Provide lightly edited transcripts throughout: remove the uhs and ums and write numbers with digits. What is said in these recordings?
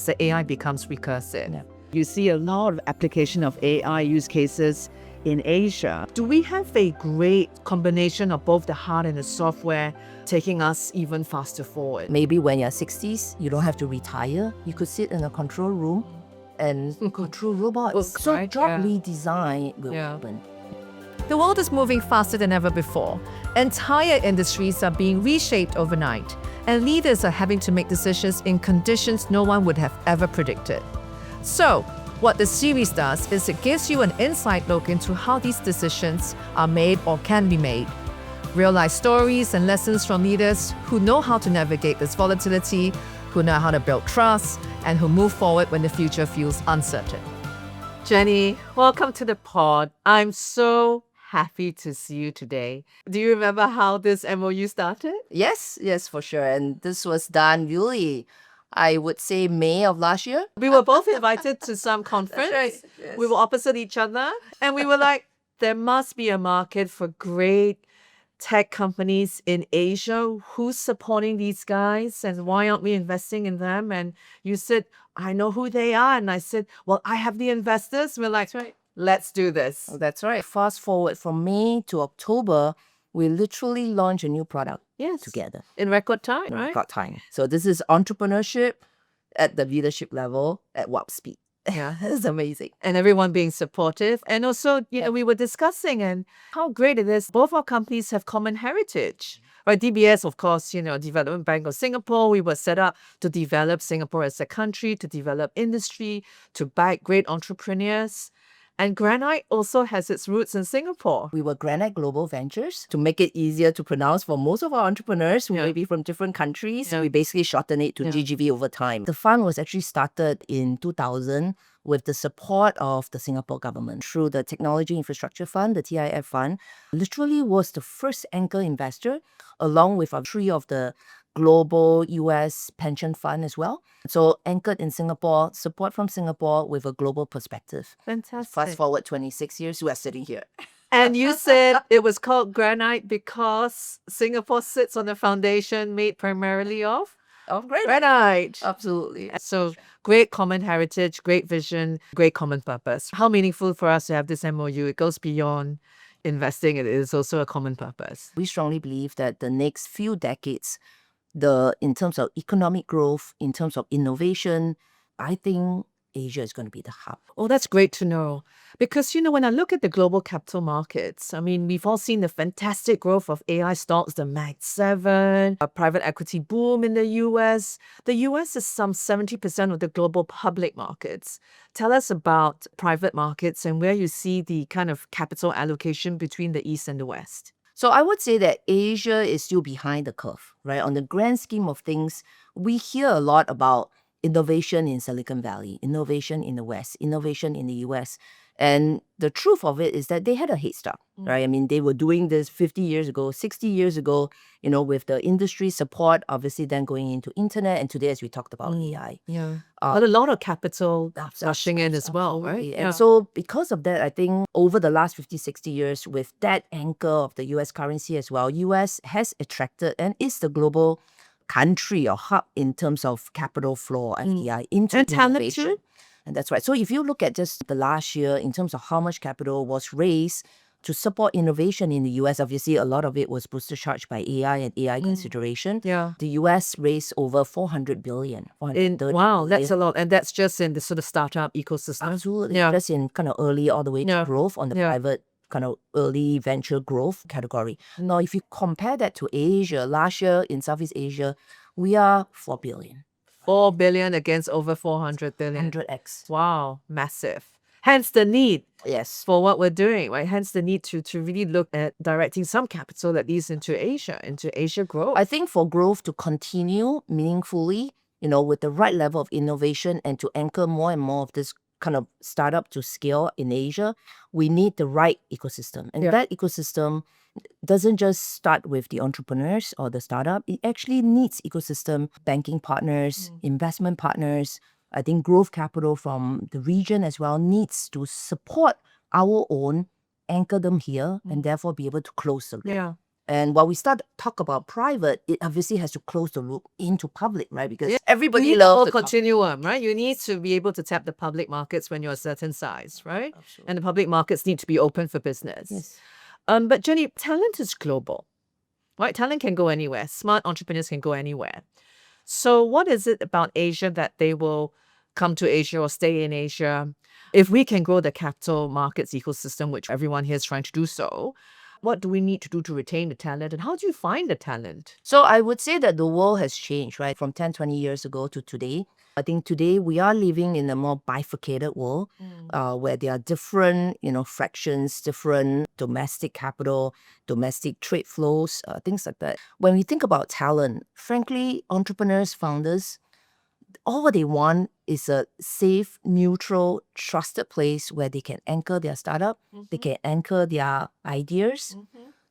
as the AI becomes recursive. Yeah. You see a lot of application of AI use cases in Asia. Do we have a great combination of both the hard and the software taking us even faster forward? Maybe when you're 60s, you don't have to retire. You could sit in a control room and control robots. So Right, job yeah. redesign will Yeah. happen. The world is moving faster than ever before. Entire industries are being reshaped overnight, and leaders are having to make decisions in conditions no one would have ever predicted. So, what the series does is it gives you an inside look into how these decisions are made or can be made. Real-life stories and lessons from leaders who know how to navigate this volatility, who know how to build trust, and who move forward when the future feels uncertain. Jenny, welcome to the pod. I'm so happy to see you today. Do you remember how this MOU started? Yes, for sure. And this was done really, I would say, May of last year. We were both invited to some conference. right, yes. We were opposite each other, and we were like, there must be a market for great tech companies in Asia. Who's supporting these guys, and why aren't we investing in them? And you said, I know who they are. And I said, well, I have the investors. We're like, let's do this. That's right. Fast forward from May to October, we literally launched a new product Yes. together. In record time, right? Got time. So this is entrepreneurship at the leadership level at warp speed. Yeah. It's amazing. And everyone being supportive. And also, we were discussing and how great it is. Both our companies have common heritage. Right, DBS, of course, Development Bank of Singapore. We were set up to develop Singapore as a country, to develop industry, to back great entrepreneurs. And Granite also has its roots in Singapore. We were Granite Global Ventures to make it easier to pronounce for most of our entrepreneurs who may be from different countries. Yeah. We basically shorten it to GGV over time. The fund was actually started in 2000 with the support of the Singapore government through the Technology Infrastructure Fund, the TIF fund. Literally was the first anchor investor along with 3 of the global US pension fund as well. So anchored in Singapore, support from Singapore with a global perspective. Fantastic. Fast forward 26 years, we are sitting here. And you said it was called Granite because Singapore sits on a foundation made primarily of granite. Absolutely. So great common heritage, great vision, great common purpose. How meaningful for us to have this MOU. It goes beyond investing. It is also a common purpose. We strongly believe that the next few decades, in terms of economic growth, in terms of innovation, I think Asia is going to be the hub. Oh, that's great to know. Because, when I look at the global capital markets, we've all seen the fantastic growth of AI stocks, the Mag 7, a private equity boom in the US. The US is some 70% of the global public markets. Tell us about private markets and where you see the kind of capital allocation between the East and the West. So I would say that Asia is still behind the curve, right? On the grand scheme of things, we hear a lot about innovation in Silicon Valley, innovation in the West, innovation in the US. And the truth of it is that they had a head start, right? They were doing this 50 years ago, 60 years ago, with the industry support, obviously then going into internet. And today, as we talked about AI. Yeah. But a lot of capital rushing in as well, right? Absolutely. And so because of that, I think over the last 50, 60 years, with that anchor of the US currency as well, US has attracted and is the global country or hub in terms of capital flow, FDI, into And talent innovation. too. And that's right. So if you look at just the last year in terms of how much capital was raised to support innovation in the US, obviously a lot of it was boosted charged by AI and AI consideration. Yeah. The US raised over $400 billion. Wow, that's a lot. And that's just in the sort of startup ecosystem. Absolutely. Yeah. Just in kind of early all the way to growth on the Yeah. private kind of early venture growth category. Now, if you compare that to Asia, last year in Southeast Asia, we are 4 billion. 4 billion against over 400 billion. 100x. Wow, massive. Hence the need Yes. for what we're doing, right? Hence the need to really look at directing some capital at least into Asia growth. I think for growth to continue meaningfully, with the right level of innovation and to anchor more and more of this kind of startup to scale in Asia, we need the right ecosystem. And that ecosystem doesn't just start with the entrepreneurs or the startup. It actually needs ecosystem, banking partners, investment partners. I think growth capital from the region as well needs to support our own, anchor them here, and therefore be able to close the loop. Yeah. And while we start to talk about private, it obviously has to close the loop into public, right? Because everybody You need loves the the whole continuum, right? You need to be able to tap the public markets when you're a certain size, right? Absolutely. And the public markets need to be open for business. Yes. But Jenny, talent is global, right? Talent can go anywhere. Smart entrepreneurs can go anywhere. So what is it about Asia that they will come to Asia or stay in Asia? If we can grow the capital markets ecosystem, which everyone here is trying to do so, what do we need to do to retain the talent? And how do you find the talent? So I would say that the world has changed, right? From 10, 20 years ago to today. I think today we are living in a more bifurcated world where there are different, fractions, different domestic capital, domestic trade flows, things like that. When we think about talent, frankly, entrepreneurs, founders, all what they want is a safe, neutral, trusted place where they can anchor their startup, they can anchor their ideas.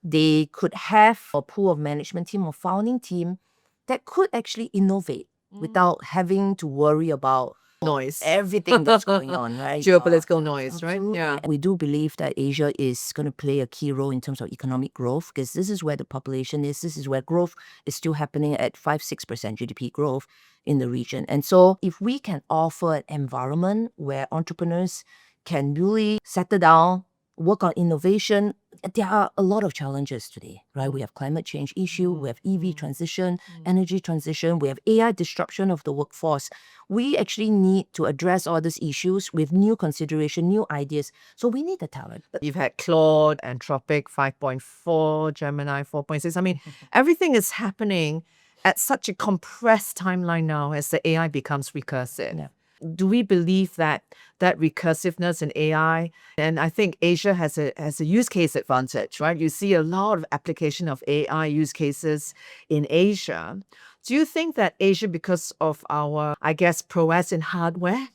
They could have a pool of management team or founding team that could actually innovate without having to worry about Noise. everything that's going on, right? Geopolitical noise, right? Absolutely. Yeah. We do believe that Asia is going to play a key role in terms of economic growth because this is where the population is. This is where growth is still happening at 5-6% GDP growth in the region. And so if we can offer an environment where entrepreneurs can really settle down, work on innovation, there are a lot of challenges today, right? We have climate change issue, we have EV transition, energy transition, we have AI disruption of the workforce. We actually need to address all these issues with new consideration, new ideas. So we need the talent. You've had Claude, Anthropic 5.4, Gemini 4.6. I mean, everything is happening at such a compressed timeline now as the AI becomes recursive. Yeah. Do we believe that recursiveness in AI, and I think Asia has a use case advantage, right? You see a lot of application of AI use cases in Asia. Do you think that Asia, because of our, I guess, prowess in hardware,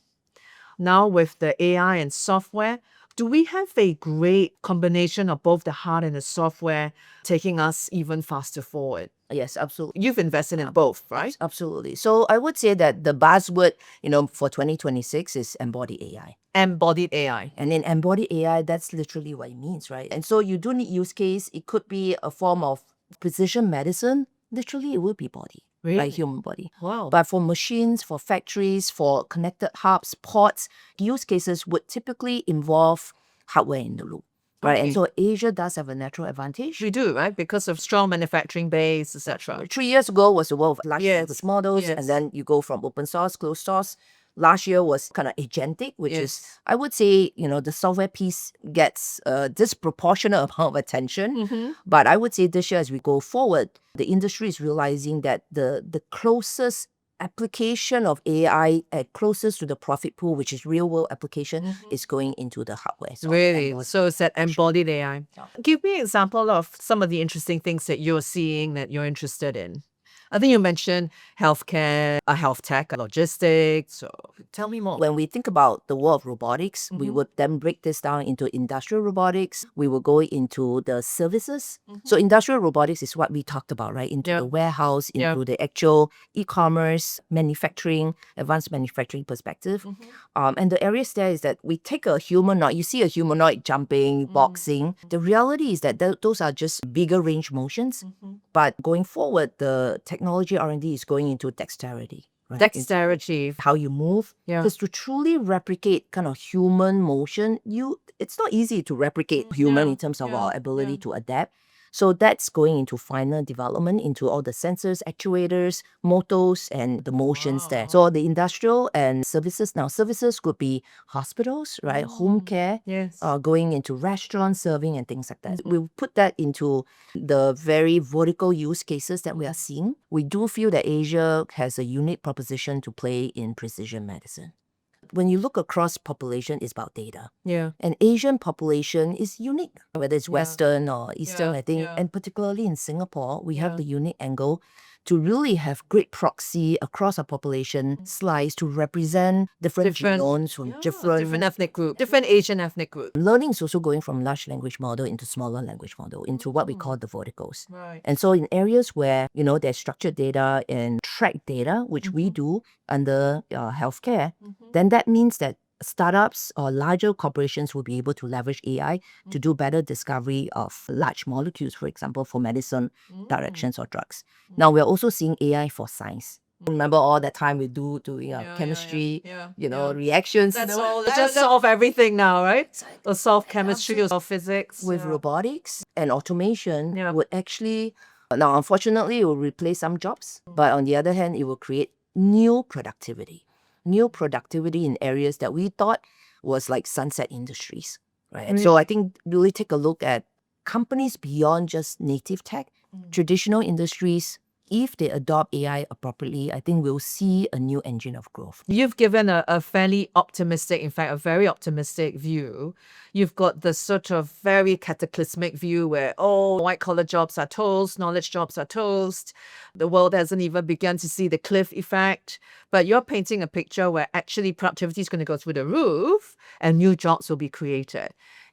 now with the AI and software, do we have a great combination of both the hard and the software taking us even faster forward? Yes, absolutely. You've invested in both, right? Absolutely. So I would say that the buzzword, for 2026 is embodied AI. Embodied AI. And in embodied AI, that's literally what it means, right? And so you do need use case. It could be a form of precision medicine. Literally, it will be body, Really? like human body. Wow. But for machines, for factories, for connected hubs, ports, use cases would typically involve hardware in the loop. Right, Okay. and so Asia does have a natural advantage. We do, right? Because of strong manufacturing base, etc. 3 years ago was the world of large Yes, language models, yes. and then you go from open source, closed source. Last year was kind of agentic, which is, Yes. I would say, the software piece gets a disproportionate amount of attention. But I would say this year, as we go forward, the industry is realizing that the closest application of AI closest to the profit pool, which is real world application, is going into the hardware. So Really? So it's that embodied AI. Yeah. Give me an example of some of the interesting things that you're seeing that you're interested in. I think you mentioned healthcare, health tech, logistics. So tell me more. When we think about the world of robotics, we would then break this down into industrial robotics. We will go into the services. So industrial robotics is what we talked about, right? Into the warehouse, into the actual e-commerce, manufacturing, advanced manufacturing perspective. And the areas there is that we take a humanoid, you see a humanoid jumping, boxing. The reality is that those are just bigger range motions. But going forward, the technology R&D is going into dexterity. Right? Dexterity. How you move. Yeah. Because to truly replicate kind of human motion, it's not easy to replicate human in terms of our ability to adapt. So that's going into final development into all the sensors, actuators, motors, and the motions there. So the industrial and services, now services could be hospitals, right? Home care, Yes. going into restaurants, serving and things like that. We'll put that into the very vertical use cases that we are seeing. We do feel that Asia has a unique proposition to play in precision medicine. When you look across population, it's about data. Yeah. And Asian population is unique, whether it's Western or Eastern, I think. Yeah. And particularly in Singapore, we have the unique angle to really have great proxy across our population slice to represent different genomes from different ethnic group, different Asian ethnic group. Learning is also going from large language model into smaller language model, into what we call the verticals. Right. And so in areas where, there's structured data and track data, which we do under healthcare, then that means that startups or larger corporations will be able to leverage AI to do better discovery of large molecules, for example, for medicine directions or drugs. Now, we're also seeing AI for science. Remember all that time we do to chemistry, reactions. That's all. Just solve everything now, right? Or solve chemistry or solve physics. With robotics and automation Yeah. would actually, now unfortunately, it will replace some jobs, but on the other hand, it will create new productivity in areas that we thought was like sunset industries, right? So I think really take a look at companies beyond just native tech, traditional industries. If they adopt AI appropriately, I think we'll see a new engine of growth. You've given a fairly optimistic, in fact, a very optimistic view. You've got the sort of very cataclysmic view where, white-collar jobs are toast, knowledge jobs are toast. The world hasn't even begun to see the cliff effect. But you're painting a picture where actually productivity is going to go through the roof and new jobs will be created.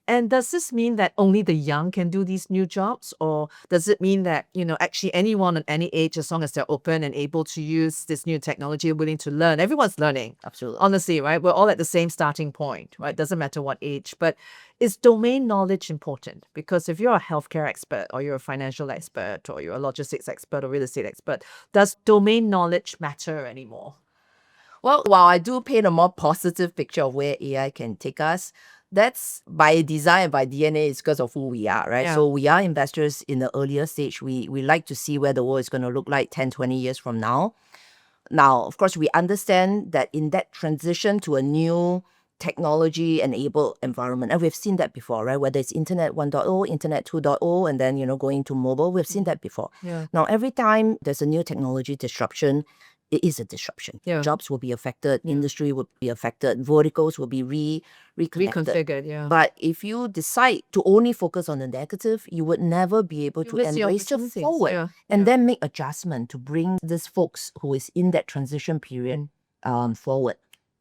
And does this mean that only the young can do these new jobs? Or does it mean that, actually anyone at any age, as long as they're open and able to use this new technology, willing to learn, everyone's learning. Absolutely. Honestly, right? We're all at the same starting point, right? Doesn't matter what age. But is domain knowledge important? Because if you're a healthcare expert or you're a financial expert or you're a logistics expert or real estate expert, does domain knowledge matter anymore? Well, while I do paint a more positive picture of where AI can take us, that's by design and by DNA, it's because of who we are, right? Yeah. So we are investors in the earlier stage. We like to see where the world is going to look like 10, 20 years from now. Now, of course, we understand that in that transition to a new technology-enabled environment, and we've seen that before, right? Whether it's Internet 1.0, Internet 2.0, and then, going to mobile, we've seen that before. Yeah. Now, every time there's a new technology disruption, it is a disruption. Yeah. Jobs will be affected, industry will be affected, verticals will be reconnected. Reconfigured, yeah. But if you decide to only focus on the negative, you would never be able to miss the embrace the opportunities, forward yeah, and then make adjustment to bring these folks who is in that transition period forward.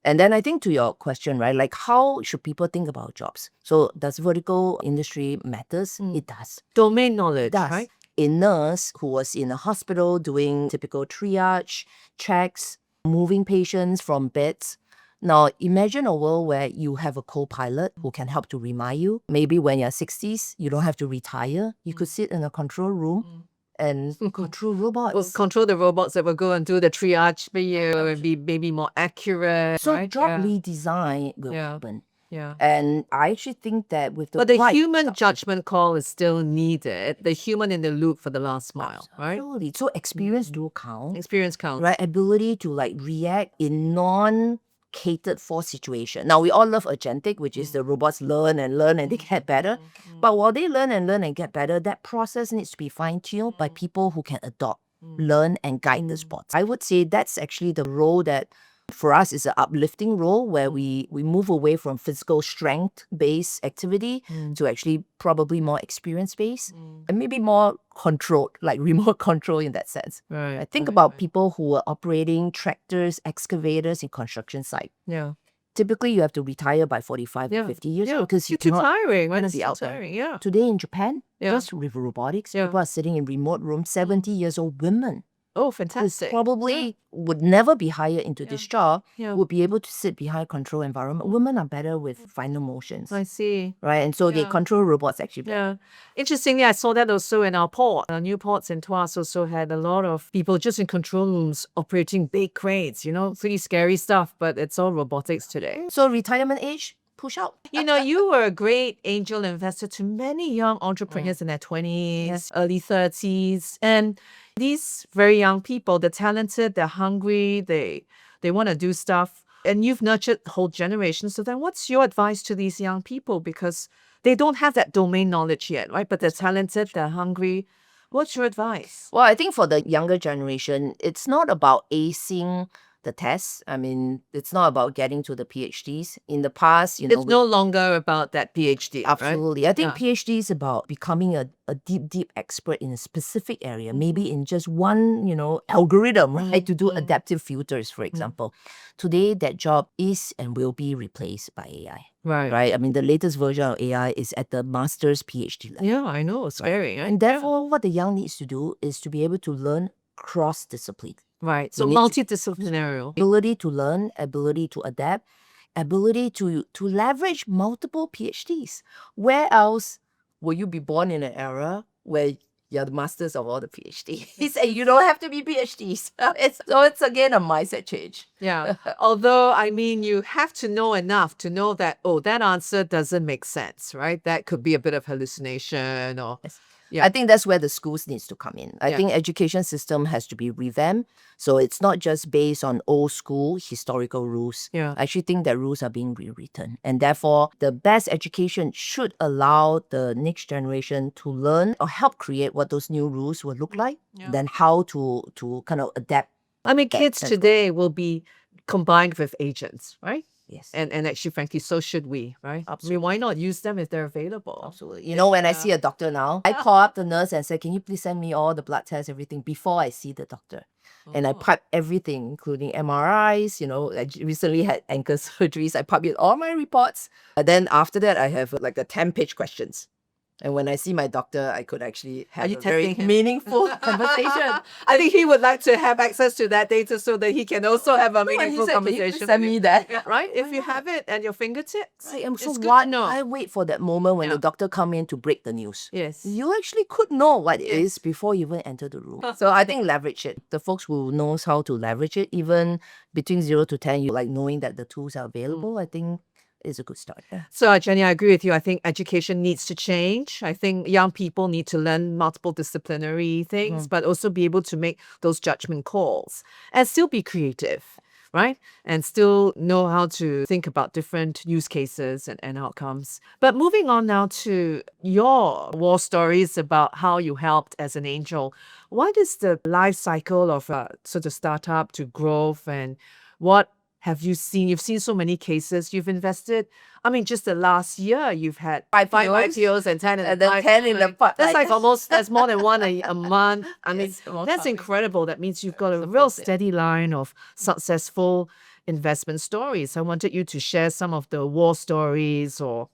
And then I think to your question, right, like how should people think about jobs? So does vertical industry matters? It does. Domain knowledge, It does. right? A nurse who was in a hospital doing typical triage, checks, moving patients from beds. Now, imagine a world where you have a co-pilot who can help to remind you. Maybe when you're 60s, you don't have to retire. You could sit in a control room and control robots. We'll control the robots that will go and do the triage for you and be maybe more accurate. So right? job redesign will Yeah. happen. Yeah. And I actually think that with the But the right human judgment call is still needed. The human in the loop for the last mile, right? Absolutely. So experience do count. Experience counts. Right? Ability to react in non-catered for situation. Now, we all love agentic, which is the robots learn and they get better. But while they learn and get better, that process needs to be fine-tuned by people who can adopt, learn, and guide the bots. I would say that's actually the role that for us is an uplifting role where we move away from physical strength-based activity to actually probably more experience-based and maybe more controlled, like remote control in that sense. Right. I think about people who are operating tractors, excavators in construction site. Yeah. Typically, you have to retire by 45 to 50 years because you It's too cannot tiring, right? gonna It's be too out there. tiring, yeah. Today in Japan, Yeah. just with robotics, Yeah. people are sitting in remote rooms, 70 years old women Oh, who fantastic. probably would never be hired into this job, Yeah. would be able to sit behind control environment. Women are better with final motions, I see. right? And so they Yeah. control robots actually better. Yeah. Interestingly, I saw that also in our port. Our new ports in Tuas also had a lot of people just in control rooms operating big cranes, pretty scary stuff, but it's all robotics today. So retirement age, push out. You were a great angel investor to many young entrepreneurs in their 20s, early 30s. And these very young people, they're talented, they're hungry, they want to do stuff. And you've nurtured whole generations. So then what's your advice to these young people? Because they don't have that domain knowledge yet, right? But they're talented, they're hungry. What's your advice? Well, I think for the younger generation, it's not about acing the tests. I mean, it's not about getting to the PhDs. In the past, It's no longer about that PhD, right? absolutely. I think Yeah. PhD is about becoming a deep expert in a specific area, maybe in just one, algorithm, right? To do adaptive filters, for example. Today, that job is and will be replaced by AI, Right. right? I mean, the latest version of AI is at the master's PhD level. Yeah, I know. It's scary. Right? And therefore, what the young needs to do is to be able to learn cross-discipline. Right. So You need to- multidisciplinary. Ability to learn, ability to adapt, ability to leverage multiple PhDs. Where else will you be born in an era where you're the masters of all the PhDs and you don't have to be PhDs? It's again a mindset change. Yeah. Although, I mean, you have to know enough to know that, oh, that answer doesn't make sense, right? That could be a bit of hallucination or. Yes. Yeah. I think that's where the schools needs to come in. I Yeah. think education system has to be revamped. So it's not just based on old school historical rules. Yeah. I actually think that rules are being rewritten. And therefore, the best education should allow the next generation to learn or help create what those new rules will look like, then how to kind of adapt. I mean, kids that's today will be combined with agents, right? Yes. And actually, frankly, so should we, right? I Absolutely. mean, why not use them if they're available? Absolutely. You know, when I see a doctor now, I call up the nurse and say, can you please send me all the blood tests, everything, before I see the doctor? And I pipe everything, including MRIs, you know, I recently had ankle surgeries. I pipe in all my reports. And then after that, I have like the 10-page questions. And when I see my doctor, I could actually have you a very testing him? meaningful conversation. I think he would like to have access to that data so that he can also have a And he meaningful said, "Can you please conversation. send with me you?" that? Yeah, right? If you have it at your fingertips, Right, and so it's good why to know. I wait for that moment when Yeah. the doctor come in to break the news? Yes. You actually could know what it is before you even enter the room. So I think leverage it. The folks who knows how to leverage it, even between 0 to 10, you like knowing that the tools are available, I think is a good start. Yeah. So, Jenny, I agree with you. I think education needs to change. I think young people need to learn multiple disciplinary things, but also be able to make those judgment calls and still be creative, right? And still know how to think about different use cases and outcomes. But moving on now to your war stories about how you helped as an angel. What is the life cycle of a sort of startup to growth, and what have you seen? You've seen so many cases. You've invested. I mean, just the last year, you've had five IPOs and 10 And then 10 in the pot. That's like almost, that's more than one a month. I mean, Yes, more that's coming. incredible. That means you've got a real steady line of successful investment stories. I wanted you to share some of the war stories or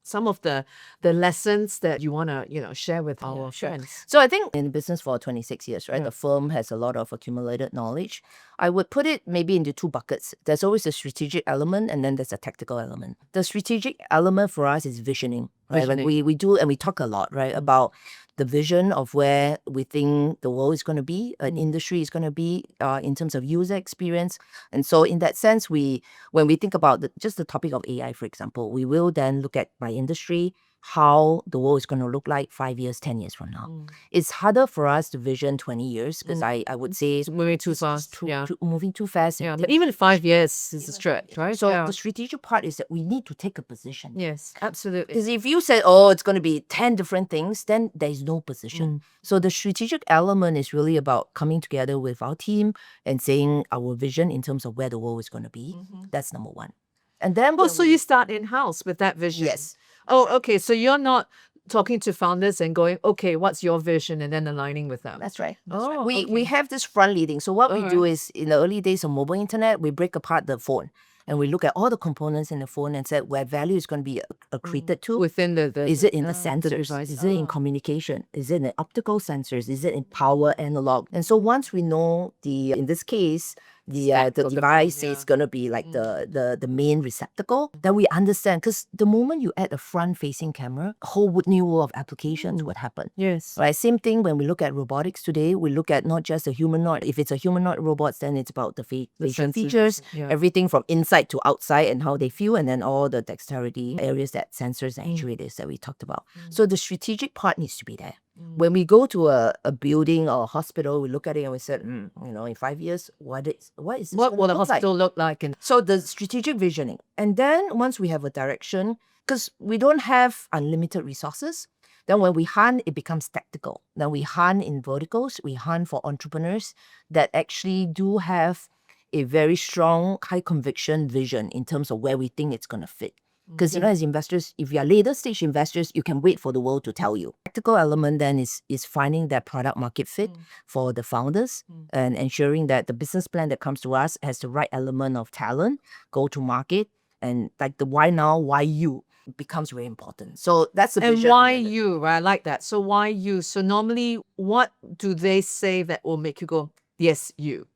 some of the lessons that you want to, share with our friends. So I think in business for 26 years, right, the firm has a lot of accumulated knowledge. I would put it maybe into two buckets. There's always a strategic element and then there's a tactical element. The strategic element for us is visioning. Right? Like we do and we talk a lot, right, about the vision of where we think the world is going to be, an industry is going to be in terms of user experience. And so in that sense, when we think about just the topic of AI, for example, we will then look at by industry, how the world is going to look like 5 years, 10 years from now. It's harder for us to vision 20 years because I would say It's moving too fast. moving too fast. Yeah, but even 5 years is a stretch, right? So the strategic part is that we need to take a position. Yes, absolutely. Because if you said, oh, it's going to be 10 different things, then there is no position. So the strategic element is really about coming together with our team and saying our vision in terms of where the world is going to be. That's number one. And then Oh, so you start in-house with that vision? Yes. Oh, okay. So you're not talking to founders and going, okay, what's your vision, and then aligning with them. That's right. Oh, We have this front leading. So what we do is in the early days of mobile internet, we break apart the phone and we look at all the components in the phone and said where value is going to be accreted to. Within the Is it in the sensors? device. Is it in communication? Is it in optical sensors? Is it in power analog? And so once we know in this case, the device is going to be like the main receptacle, then we understand, because the moment you add a front-facing camera, a whole new world of applications would happen. Yes. Right, same thing when we look at robotics today, we look at not just the humanoid. If it's a humanoid robots, then it's about the facial sensors, features, yeah. everything from inside to outside and how they feel, and then all the dexterity areas, that sensors and actuators that we talked about. So the strategic part needs to be there. When we go to a building or a hospital, we look at it and we said, in 5 years, what is this What gonna will the look like? hospital look like? And So the strategic visioning. And then once we have a direction, because we don't have unlimited resources, then when we hunt, it becomes tactical. Then we hunt in verticals, we hunt for entrepreneurs that actually do have a very strong, high conviction vision in terms of where we think it's going to fit. Because, as investors, if you are later stage investors, you can wait for the world to tell you. Practical element then is finding that product market fit for the founders and ensuring that the business plan that comes to us has the right element of talent, go to market, and like the why now, why you becomes very important. So that's the and vision. why you, right? I like that. So why you? So normally, what do they say that will make you go, yes, you?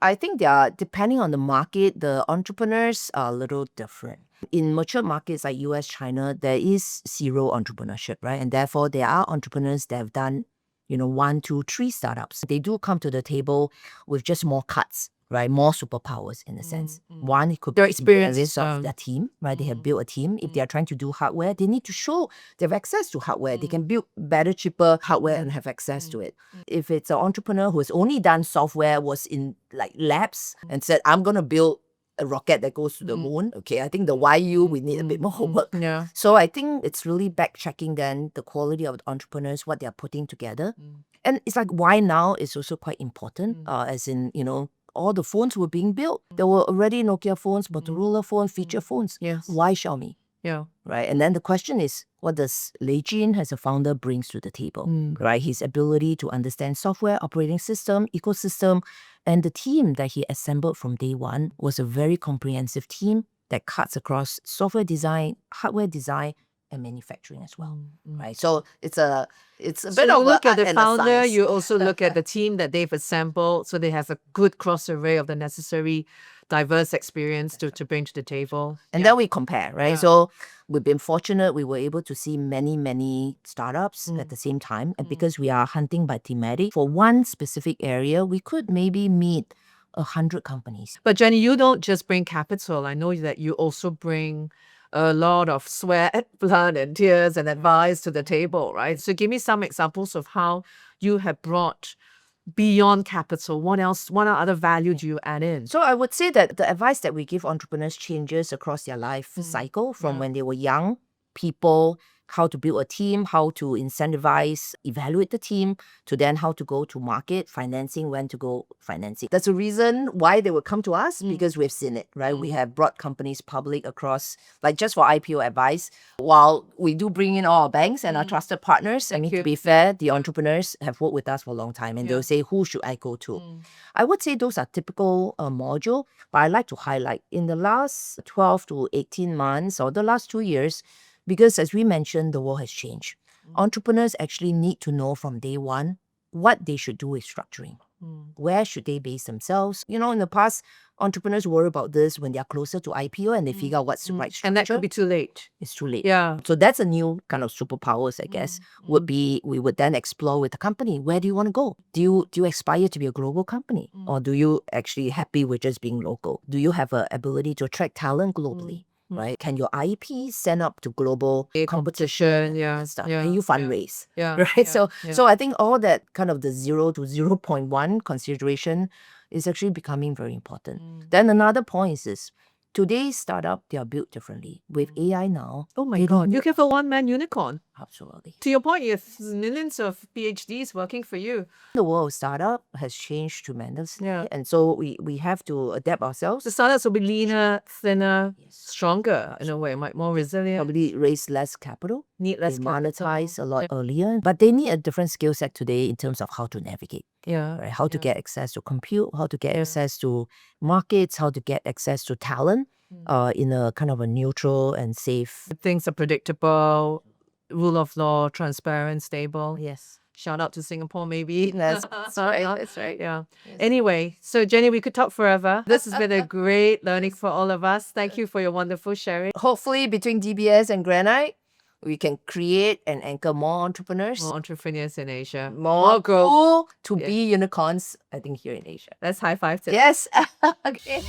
I think they are, depending on the market, the entrepreneurs are a little different. In mature markets like US, China, there is zero entrepreneurship, right? And therefore, there are entrepreneurs that have done, 1, 2, 3 startups. They do come to the table with just more cuts, right? More superpowers in a sense. One, it could Their be experience, the of their team, right? They have built a team. If they are trying to do hardware, they need to show they have access to hardware. They can build better, cheaper hardware and have access to it. If it's an entrepreneur who has only done software, was in like labs and said, I'm going to build a rocket that goes to the moon. Okay, I think the YU, we need a bit more homework. Yeah. So I think it's really back-checking then the quality of the entrepreneurs, what they're putting together. And it's like why now is also quite important, as in, all the phones were being built. There were already Nokia phones, Motorola phones, feature phones. Yes. Why Xiaomi? Yeah. Right? And then the question is, what does Lei Jin as a founder brings to the table? Right? His ability to understand software, operating system, ecosystem, and the team that he assembled from day one was a very comprehensive team that cuts across software design, hardware design, and manufacturing as well. Right? So it's a So bit you of look a at the art and a founder, science. you also look at the team that they've assembled, so they have a good cross array of the necessary diverse experience to bring to the table. And then we compare, right? So we've been fortunate, we were able to see many, many startups at the same time. And because we are hunting by thematic, for one specific area, we could maybe meet 100 companies. But Jenny, you don't just bring capital. I know that you also bring a lot of sweat, blood, and tears and advice to the table, right? So give me some examples of how you have brought beyond capital. What else? What other value do you add in? So I would say that the advice that we give entrepreneurs changes across their life cycle from when they were young people, how to build a team, how to incentivize, evaluate the team, to then how to go to market, financing, when to go financing. That's a reason why they would come to us, because we've seen it, right? We have brought companies public across, like just for IPO advice, while we do bring in all our banks and our trusted partners. I mean, to be fair, the entrepreneurs have worked with us for a long time and they'll say, who should I go to? I would say those are typical module, but I like to highlight in the last 12 to 18 months or the last 2 years, because as we mentioned, the world has changed. Entrepreneurs actually need to know from day one what they should do with structuring. Where should they base themselves? In the past, entrepreneurs worry about this when they're closer to IPO and they figure out what's the right structure. And that could be too late. It's too late. Yeah. So that's a new kind of superpowers, I guess, would be, we would then explore with the company. Where do you want to go? Do you aspire to be a global company? Or do you actually happy with just being local? Do you have an ability to attract talent globally? Right? Can your IP stand up to global competition Yeah. stuff? Yeah. Can you fundraise? Yeah. Right? Yeah. So I think all that kind of the 0 to 0.1 consideration is actually becoming very important. Then another point is this. Today's startup, they are built differently. With AI now, Oh my they don't God. You can have a one-man unicorn. absolutely. To your point, you have millions of PhDs working for you. The world of startup has changed tremendously. Yeah. And so we have to adapt ourselves. The startups will be leaner, thinner, stronger in a way, more resilient, Probably raise less capital. need less They capital. monetize a lot earlier, but they need a different skill set today in terms of how to navigate, Yeah. right? How to get access to compute, how to get access to markets, how to get access to talent in a kind of a neutral and safe. Things are predictable, rule of law, transparent, stable. Yes. Shout out to Singapore, maybe. That's right. That's right. Yeah. Anyway, so Jenny, we could talk forever. This has been a great learning for all of us. Thank you for your wonderful sharing. Hopefully, between DBS and Granite, we can create and anchor more entrepreneurs, More entrepreneurs in Asia. more growth. cool to be unicorns, I think, here in Asia. Let's high five today. Yes. Okay.